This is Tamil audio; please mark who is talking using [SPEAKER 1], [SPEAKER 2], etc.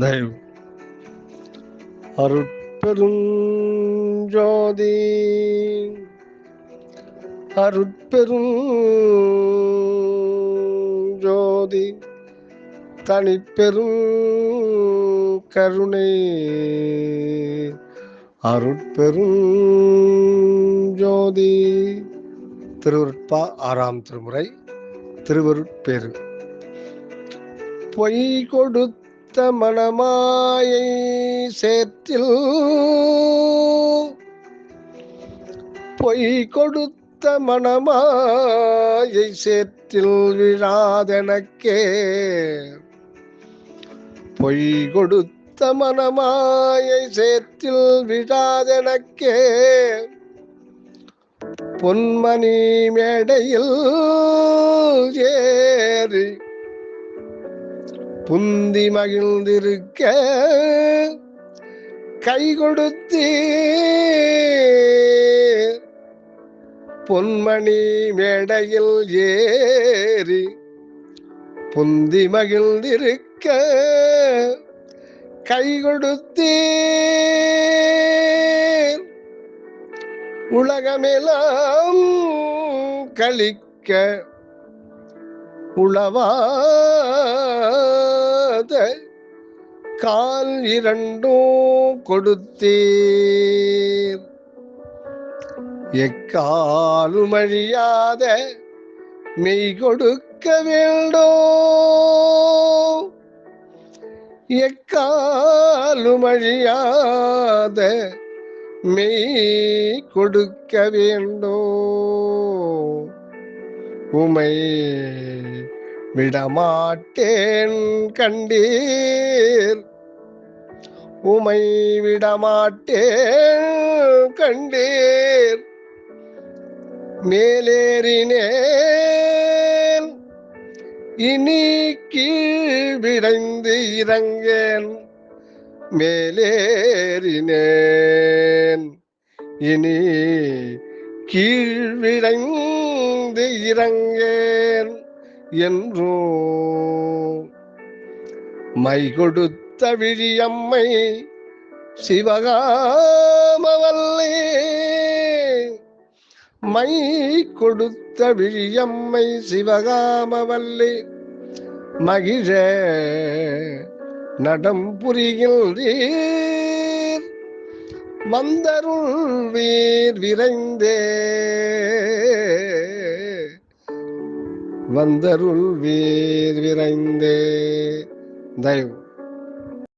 [SPEAKER 1] தயவு அருட்பெரும் ஜோதி அருட்பெரும் ஜோதி தனிப்பெரும் கருணை அருட்பெரும் ஜோதி. திருவருட்பா 6ஆம் திருமுறை திருவருட்பேறு. பொய் கொடுத்த மனமாயை சேற்றில் பொய் கொடுத்த மனமாயை சேற்றில் விழாதெனக்கே பொய் கொடுத்த மனமாயை சேற்றில் விழாதெனக்கே பொன்மணி மேடையில் ஏறி புந்தி மகிழ்ந்திருக்க கை கொடுத்தே பொன்மணி மேடையில் ஏறி புந்தி மகிழ்ந்திருக்க கை கொடுத்தே உலகமெல்லாம் கழிக்க உளவாத கால் இரண்டும் கொடுத்தீர். எக்காலும் அழியாத மெய் கொடுக்க வேண்டும். எக்காலும் அழியாத மெய் கொடுக்க வேண்டும். உமை விடமாட்டேன் கண்டீர். உமை விடமாட்டேன் கண்டீர். மேலேறினேன் இனி கீழ் விரைந்து இறங்கேன். மேலேறினேன் இனி கீழ் விரைந்து இறங்கேன் என்றோ மை கொடுத்த விழியம்மை சிவகாமவல்லே. மை கொடுத்த விழியம்மை சிவகாமவல்லே மகிழ நடம் புரிகின்றீர். வந்தருள் வீர் விரைந்தே வந்தருள் வீர் விரைந்தே. தயவு